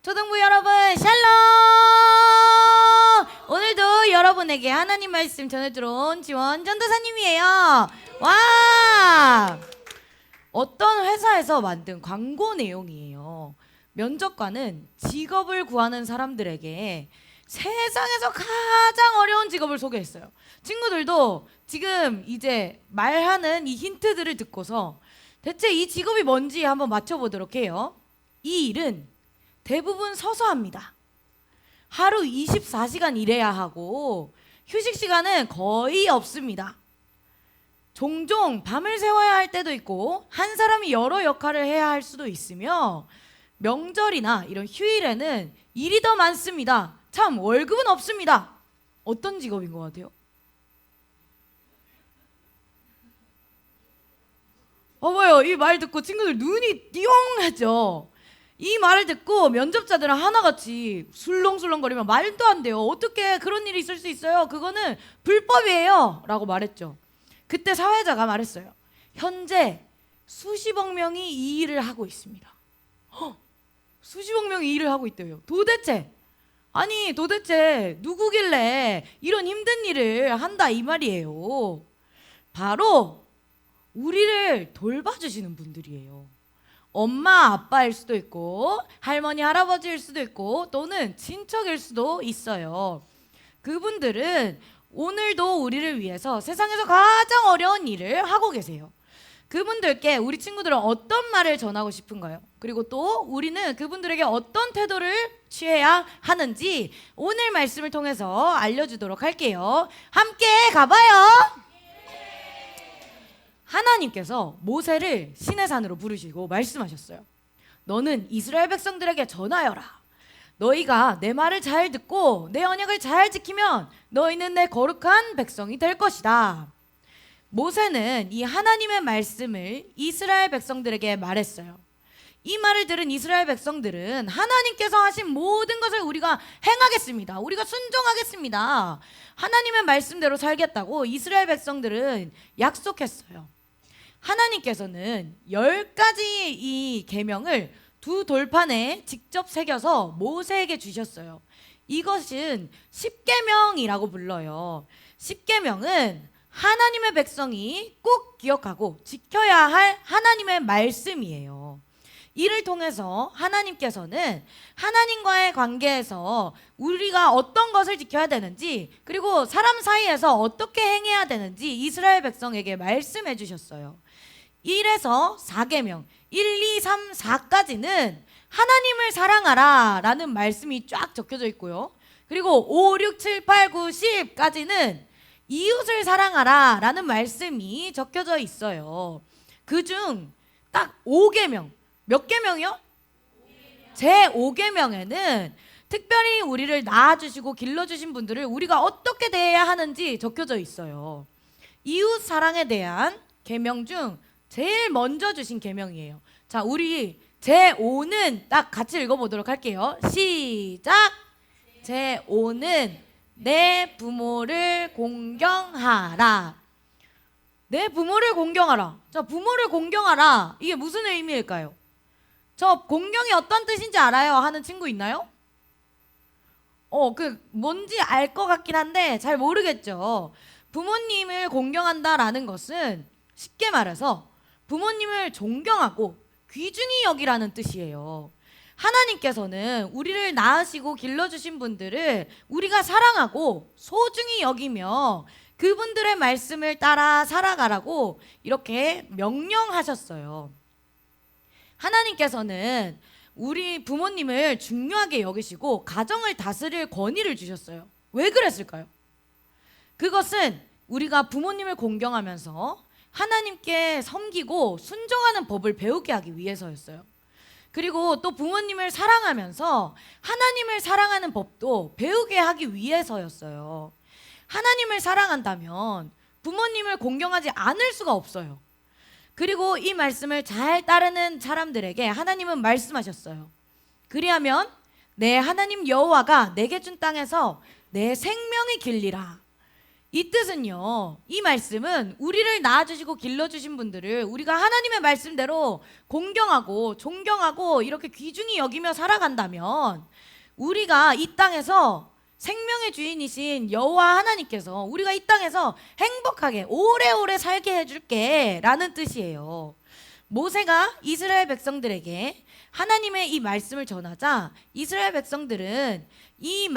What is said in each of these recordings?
초등부 여러분 샬롬. 오늘도 여러분에게 하나님 말씀 전해주러 온 지원 전도사님이에요. 와, 어떤 회사에서 만든 광고 내용이에요. 면접관은 직업을 구하는 사람들에게 세상에서 가장 어려운 직업을 소개했어요. 친구들도 지금 이제 말하는 이 힌트들을 듣고서 대체 이 직업이 뭔지 한번 맞춰보도록 해요. 이 일은 대부분 서서 합니다. 하루 24시간 일해야 하고 휴식 시간은 거의 없습니다. 종종 밤을 새워야 할 때도 있고 한 사람이 여러 역할을 해야 할 수도 있으며 명절이나 이런 휴일에는 일이 더 많습니다. 참, 월급은 없습니다. 어떤 직업인 것 같아요? 봐봐요. 이 말 듣고 친구들 눈이 띠용하죠. 이 말을 듣고 면접자들은 하나같이 술렁술렁거리면 말도 안 돼요. 어떻게 그런 일이 있을 수 있어요? 그거는 불법이에요 라고 말했죠. 그때 사회자가 말했어요. 현재 수십억 명이 이 일을 하고 있습니다. 수십억 명이 이 일을 하고 있대요. 도대체 누구길래 이런 힘든 일을 한다 이 말이에요. 바로 우리를 돌봐주시는 분들이에요. 엄마 아빠일 수도 있고 할머니 할아버지일 수도 있고 또는 친척일 수도 있어요. 그분들은 오늘도 우리를 위해서 세상에서 가장 어려운 일을 하고 계세요. 그분들께 우리 친구들은 어떤 말을 전하고 싶은가요? 그리고 또 우리는 그분들에게 어떤 태도를 취해야 하는지 오늘 말씀을 통해서 알려주도록 할게요. 함께 가봐요. 하나님께서 모세를 시내산으로 부르시고 말씀하셨어요. 너는 이스라엘 백성들에게 전하여라. 너희가 내 말을 잘 듣고 내 언약을 잘 지키면 너희는 내 거룩한 백성이 될 것이다. 모세는 이 하나님의 말씀을 이스라엘 백성들에게 말했어요. 이 말을 들은 이스라엘 백성들은 하나님께서 하신 모든 것을 우리가 행하겠습니다. 우리가 순종하겠습니다. 하나님의 말씀대로 살겠다고 이스라엘 백성들은 약속했어요. 하나님께서는 10가지 이 계명을 두 돌판에 직접 새겨서 모세에게 주셨어요. 이것은 십계명이라고 불러요. 십계명은 하나님의 백성이 꼭 기억하고 지켜야 할 하나님의 말씀이에요. 이를 통해서 하나님께서는 하나님과의 관계에서 우리가 어떤 것을 지켜야 되는지 그리고 사람 사이에서 어떻게 행해야 되는지 이스라엘 백성에게 말씀해 주셨어요. 1에서 4계명 1, 2, 3, 4까지는 하나님을 사랑하라 라는 말씀이 쫙 적혀져 있고요. 그리고 5, 6, 7, 8, 9, 10까지는 이웃을 사랑하라 라는 말씀이 적혀져 있어요. 그중 딱 5계명, 몇 계명이요? 제 5계명에는 특별히 우리를 낳아주시고 길러주신 분들을 우리가 어떻게 대해야 하는지 적혀져 있어요. 이웃 사랑에 대한 계명 중 제일 먼저 주신 계명이에요. 자, 우리 제5는 딱 같이 읽어보도록 할게요. 시작! 제5는 내 부모를 공경하라. 내 부모를 공경하라. 자, 부모를 공경하라. 이게 무슨 의미일까요? 저 공경이 어떤 뜻인지 알아요? 하는 친구 있나요? 뭔지 알 것 같긴 한데 잘 모르겠죠. 부모님을 공경한다라는 것은 쉽게 말해서 부모님을 존경하고 귀중히 여기라는 뜻이에요. 하나님께서는 우리를 낳으시고 길러주신 분들을 우리가 사랑하고 소중히 여기며 그분들의 말씀을 따라 살아가라고 이렇게 명령하셨어요. 하나님께서는 우리 부모님을 중요하게 여기시고 가정을 다스릴 권위를 주셨어요. 왜 그랬을까요? 그것은 우리가 부모님을 공경하면서 하나님께 섬기고 순종하는 법을 배우게 하기 위해서였어요. 그리고 또 부모님을 사랑하면서 하나님을 사랑하는 법도 배우게 하기 위해서였어요. 하나님을 사랑한다면 부모님을 공경하지 않을 수가 없어요. 그리고 이 말씀을 잘 따르는 사람들에게 하나님은 말씀하셨어요. 그리하면 내 하나님 여호와가 내게 준 땅에서 내 생명이 길리라. 이 뜻은요, 이 말씀은 우리를 낳아주시고 길러주신 분들을 우리가 하나님의 말씀대로 공경하고 존경하고 이렇게 귀중히 여기며 살아간다면 우리가 이 땅에서 생명의 주인이신 여호와 하나님께서 우리가 이 땅에서 행복하게 오래오래 살게 해줄게 라는 뜻이에요. 모세가 이스라엘 백성들에게 하나님의 이 말씀을 전하자 이스라엘 백성들은 이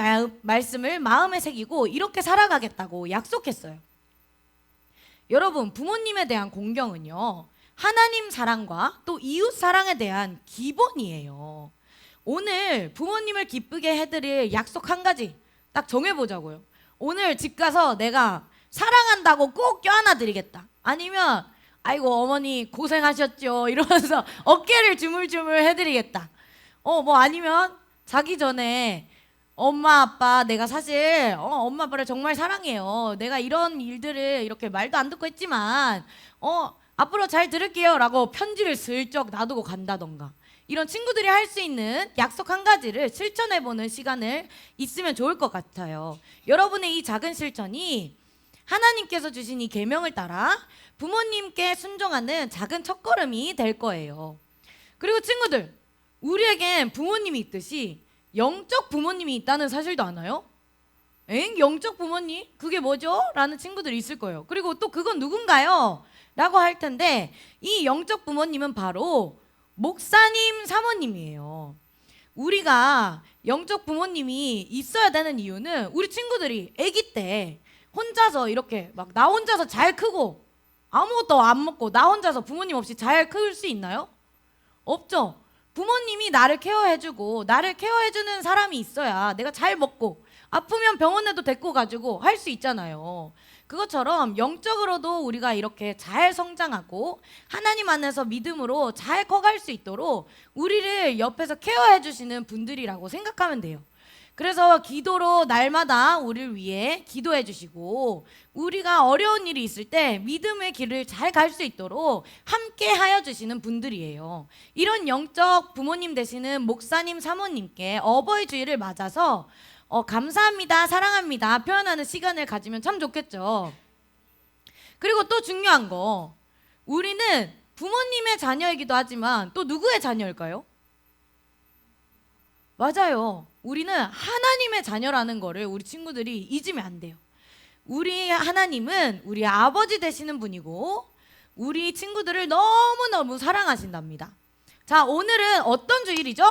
말씀을 마음에 새기고 이렇게 살아가겠다고 약속했어요. 여러분, 부모님에 대한 공경은요, 하나님 사랑과 또 이웃 사랑에 대한 기본이에요. 오늘 부모님을 기쁘게 해드릴 약속 한 가지 딱 정해보자고요. 오늘 집 가서 내가 사랑한다고 꼭 껴안아 드리겠다. 아니면 아이고 어머니 고생하셨죠 이러면서 어깨를 주물주물 해드리겠다. 뭐 아니면 자기 전에 엄마 아빠 내가 사실 엄마 아빠를 정말 사랑해요. 내가 이런 일들을 이렇게 말도 안 듣고 했지만 앞으로 잘 들을게요 라고 편지를 슬쩍 놔두고 간다던가, 이런 친구들이 할 수 있는 약속 한 가지를 실천해보는 시간을 있으면 좋을 것 같아요. 여러분의 이 작은 실천이 하나님께서 주신 이 계명을 따라 부모님께 순종하는 작은 첫걸음이 될 거예요. 그리고 친구들, 우리에겐 부모님이 있듯이 영적 부모님이 있다는 사실도 아나요? 영적 부모님? 그게 뭐죠? 라는 친구들이 있을 거예요. 그리고 또 그건 누군가요? 라고 할 텐데, 이 영적 부모님은 바로 목사님, 사모님이에요. 우리가 영적 부모님이 있어야 되는 이유는 우리 친구들이 아기 때 혼자서 이렇게 막 나 혼자서 잘 크고 아무것도 안 먹고 나 혼자서 부모님 없이 잘 클 수 있나요? 없죠. 부모님이 나를 케어해주고 나를 케어해주는 사람이 있어야 내가 잘 먹고 아프면 병원에도 데리고 가지고 할 수 있잖아요. 그것처럼 영적으로도 우리가 이렇게 잘 성장하고 하나님 안에서 믿음으로 잘 커갈 수 있도록 우리를 옆에서 케어해 주시는 분들이라고 생각하면 돼요. 그래서 기도로 날마다 우리를 위해 기도해 주시고 우리가 어려운 일이 있을 때 믿음의 길을 잘 갈 수 있도록 함께 하여 주시는 분들이에요. 이런 영적 부모님 되시는 목사님, 사모님께 어버이 주일을 맞아서 감사합니다, 사랑합니다 표현하는 시간을 가지면 참 좋겠죠. 그리고 또 중요한 거, 우리는 부모님의 자녀이기도 하지만 또 누구의 자녀일까요? 맞아요. 우리는 하나님의 자녀라는 거를 우리 친구들이 잊으면 안 돼요. 우리 하나님은 우리 아버지 되시는 분이고 우리 친구들을 너무너무 사랑하신답니다. 자, 오늘은 어떤 주일이죠?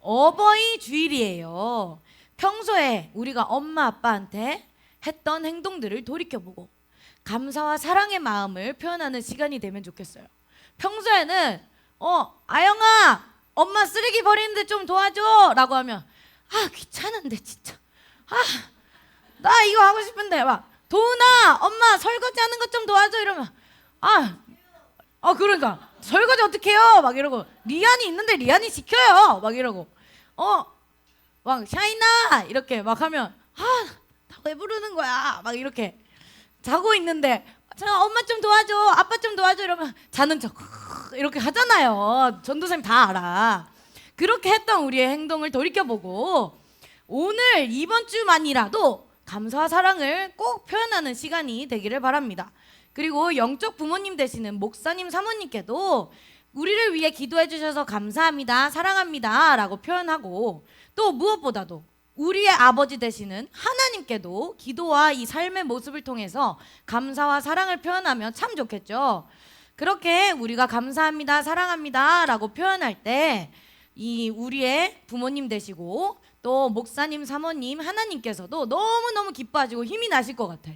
어버이 주일이에요. 평소에 우리가 엄마 아빠한테 했던 행동들을 돌이켜보고 감사와 사랑의 마음을 표현하는 시간이 되면 좋겠어요. 평소에는 아영아 엄마 쓰레기 버리는데 좀 도와줘 라고 하면 귀찮은데 진짜 나 이거 하고 싶은데 막 도훈아 엄마 설거지 하는 것 좀 도와줘 이러면 그러니까 설거지 어떻게 해요 막 이러고, 리안이 있는데 리안이 시켜요 막 이러고 막 샤이나 이렇게 막 하면 나 왜 부르는 거야 막 이렇게 자고 있는데 엄마 좀 도와줘 아빠 좀 도와줘 이러면 자는 척 이렇게 하잖아요. 전도사님 다 알아. 그렇게 했던 우리의 행동을 돌이켜보고 오늘 이번 주만이라도 감사와 사랑을 꼭 표현하는 시간이 되기를 바랍니다. 그리고 영적 부모님 되시는 목사님, 사모님께도 우리를 위해 기도해 주셔서 감사합니다, 사랑합니다 라고 표현하고, 또 무엇보다도 우리의 아버지 되시는 하나님께도 기도와 이 삶의 모습을 통해서 감사와 사랑을 표현하면 참 좋겠죠. 그렇게 우리가 감사합니다, 사랑합니다 라고 표현할 때 이 우리의 부모님 되시고 또 목사님, 사모님, 하나님께서도 너무너무 기뻐하시고 힘이 나실 것 같아요.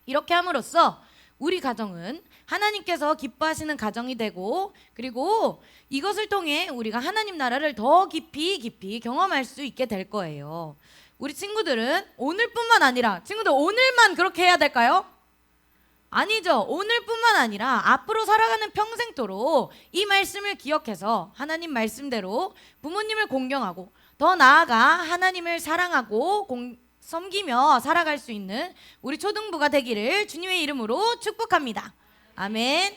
이렇게 함으로써 우리 가정은 하나님께서 기뻐하시는 가정이 되고, 그리고 이것을 통해 우리가 하나님 나라를 더 깊이 경험할 수 있게 될 거예요. 우리 친구들은 오늘뿐만 아니라, 친구들 오늘만 그렇게 해야 될까요? 아니죠. 오늘뿐만 아니라 앞으로 살아가는 평생토록 이 말씀을 기억해서 하나님 말씀대로 부모님을 공경하고 더 나아가 하나님을 사랑하고 섬기며 살아갈 수 있는 우리 초등부가 되기를 주님의 이름으로 축복합니다. 아멘.